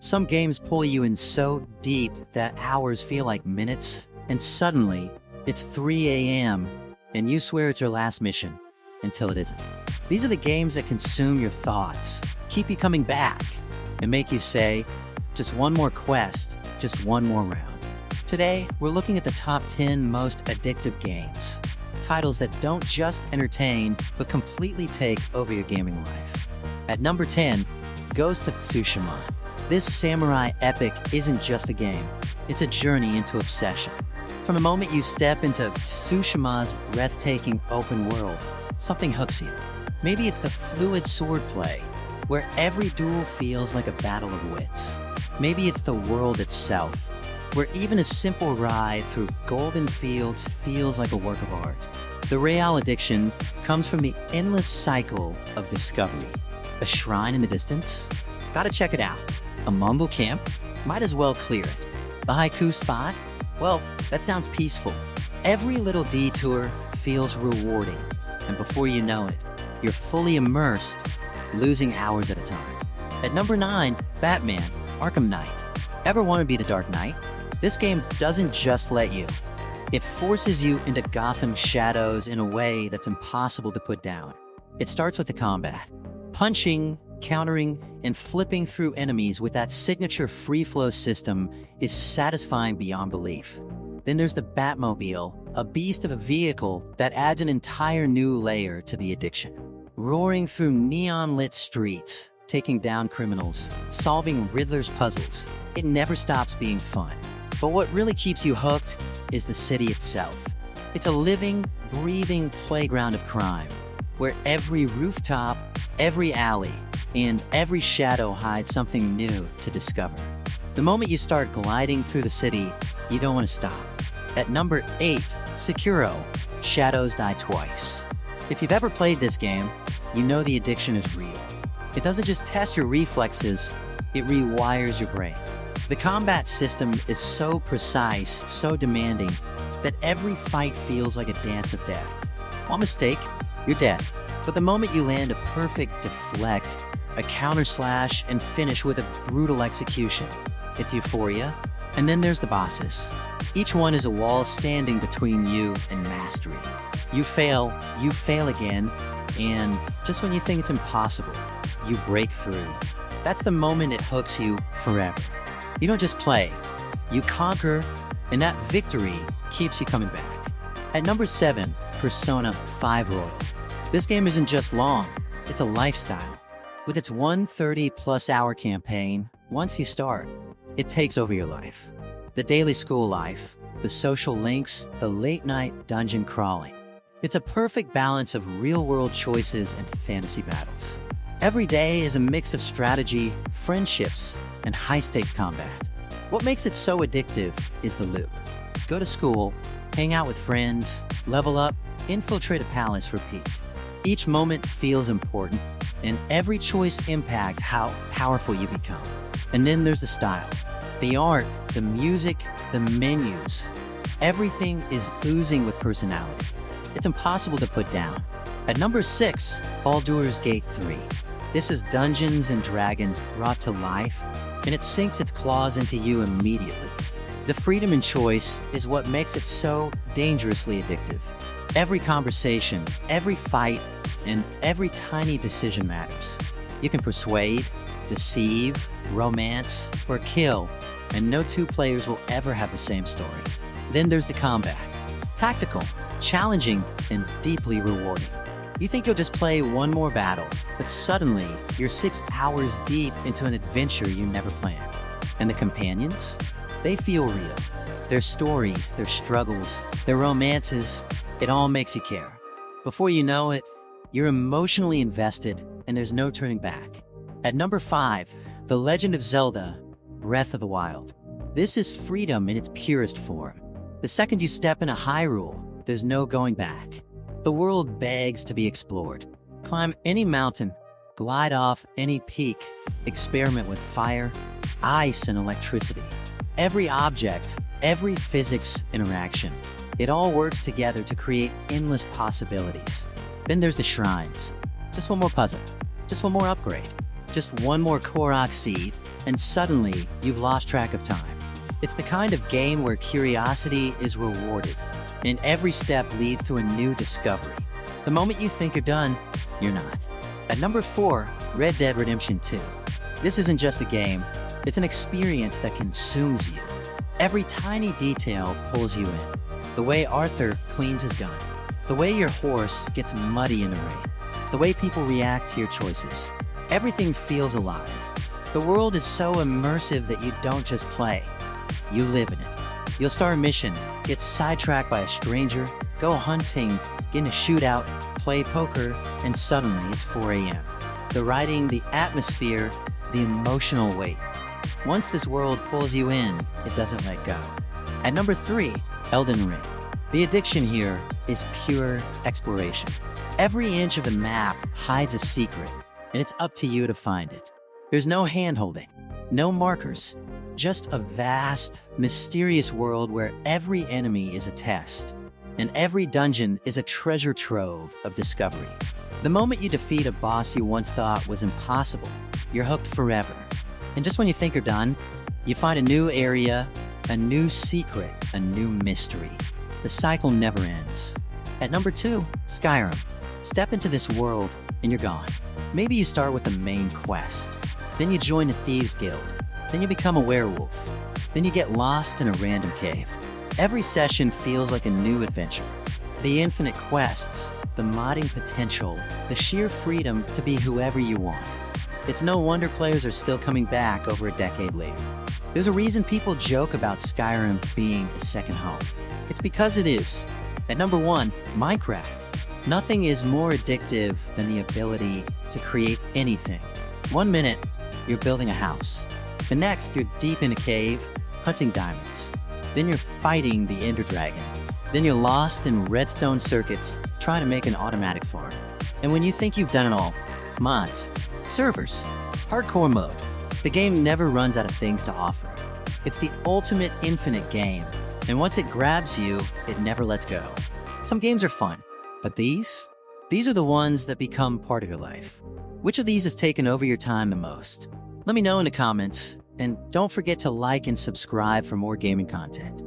Some games pull you in so deep that hours feel like minutes, and suddenly, it's 3 a.m., and you swear it's your last mission, until it isn't. These are the games that consume your thoughts, keep you coming back, and make you say, just one more quest, just one more round. Today, we're looking at the top 10 most addictive games. Titles that don't just entertain, but completely take over your gaming life. At number 10, Ghost of Tsushima. This samurai epic isn't just a game, it's a journey into obsession. From the moment you step into Tsushima's breathtaking open world, something hooks you. Maybe it's the fluid swordplay, where every duel feels like a battle of wits. Maybe it's the world itself, where even a simple ride through golden fields feels like a work of art. The real addiction comes from the endless cycle of discovery. A shrine in the distance? Gotta check it out. A mumble camp? Might as well clear it. The haiku spot? Well, that sounds peaceful. Every little detour feels rewarding, and before you know it, you're fully immersed, losing hours at a time. At number 9, Batman, Arkham Knight. Ever want to be the Dark Knight? This game doesn't just let you. It forces you into Gotham's shadows in a way that's impossible to put down. It starts with the combat. Punching, countering, and flipping through enemies with that signature free-flow system is satisfying beyond belief. Then there's the Batmobile, a beast of a vehicle that adds an entire new layer to the addiction. Roaring through neon-lit streets, taking down criminals, solving Riddler's puzzles, it never stops being fun. But what really keeps you hooked is the city itself. It's a living, breathing playground of crime, where every rooftop, every alley, and every shadow hides something new to discover. The moment you start gliding through the city, you don't want to stop. At number 8, Sekiro, Shadows Die Twice. If you've ever played this game, you know the addiction is real. It doesn't just test your reflexes, it rewires your brain. The combat system is so precise, so demanding, that every fight feels like a dance of death. One mistake, you're dead. But the moment you land a perfect deflect, a counter slash, and finish with a brutal execution, it's euphoria. And then there's the bosses. Each one is a wall standing between you and mastery. You fail again, and just when you think it's impossible, you break through. That's the moment it hooks you forever. You don't just play, you conquer, and that victory keeps you coming back. At number 7, Persona 5 Royal. This game isn't just long, it's a lifestyle. With its 130-plus hour campaign, once you start, it takes over your life. The daily school life, the social links, the late-night dungeon crawling. It's a perfect balance of real-world choices and fantasy battles. Every day is a mix of strategy, friendships, and high-stakes combat. What makes it so addictive is the loop. Go to school, hang out with friends, level up, infiltrate a palace, repeat. Each moment feels important, and every choice impacts how powerful you become. And then there's the style. The art, the music, the menus. Everything is oozing with personality. It's impossible to put down. At number 6, Baldur's Gate 3. This is Dungeons and Dragons brought to life, and it sinks its claws into you immediately. The freedom and choice is what makes it so dangerously addictive. Every conversation, every fight, and every tiny decision matters. You can persuade, deceive, romance, or kill, and no two players will ever have the same story. Then there's the combat. Tactical, challenging, and deeply rewarding. You think you'll just play one more battle, but suddenly you're 6 hours deep into an adventure you never planned. And the companions? They feel real. Their stories, their struggles, their romances, it all makes you care. Before you know it, you're emotionally invested and there's no turning back. At number 5, The Legend of Zelda, Breath of the Wild. This is freedom in its purest form. The second you step into Hyrule, there's no going back. The world begs to be explored. Climb any mountain, glide off any peak, experiment with fire, ice, and electricity. Every object, every physics interaction, it all works together to create endless possibilities. Then there's the shrines. Just one more puzzle, just one more upgrade, just one more Korok seed, and suddenly you've lost track of time. It's the kind of game where curiosity is rewarded, and every step leads to a new discovery. The moment you think you're done, you're not. At number 4, Red Dead Redemption 2. This isn't just a game, it's an experience that consumes you. Every tiny detail pulls you in. The way Arthur cleans his gun, the way your horse gets muddy in the rain, the way people react to your choices. Everything feels alive. The world is so immersive that you don't just play, you live in it. You'll start a mission, get sidetracked by a stranger, go hunting, get in a shootout, play poker, and suddenly it's 4 a.m. The writing, the atmosphere, the emotional weight. Once this world pulls you in, it doesn't let go. At number 3, Elden Ring. The addiction here is pure exploration. Every inch of the map hides a secret, and it's up to you to find it. There's no hand-holding, no markers, just a vast, mysterious world where every enemy is a test, and every dungeon is a treasure trove of discovery. The moment you defeat a boss you once thought was impossible, you're hooked forever. And just when you think you're done, you find a new area, a new secret, a new mystery. The cycle never ends. At number 2, Skyrim. Step into this world and you're gone. Maybe you start with the main quest, then you join the Thieves Guild, then you become a werewolf, then you get lost in a random cave. Every session feels like a new adventure. The infinite quests, the modding potential, the sheer freedom to be whoever you want. It's no wonder players are still coming back over a decade later. There's a reason people joke about Skyrim being a second home. It's because it is. At number 1, Minecraft. Nothing is more addictive than the ability to create anything. 1 minute, you're building a house. The next, you're deep in a cave, hunting diamonds. Then you're fighting the Ender Dragon. Then you're lost in redstone circuits, trying to make an automatic farm. And when you think you've done it all, mods, servers, hardcore mode, the game never runs out of things to offer. It's the ultimate infinite game, and once it grabs you, it never lets go. Some games are fun, but these are the ones that become part of your life. Which of these has taken over your time the most? Let me know in the comments, and don't forget to like and subscribe for more gaming content.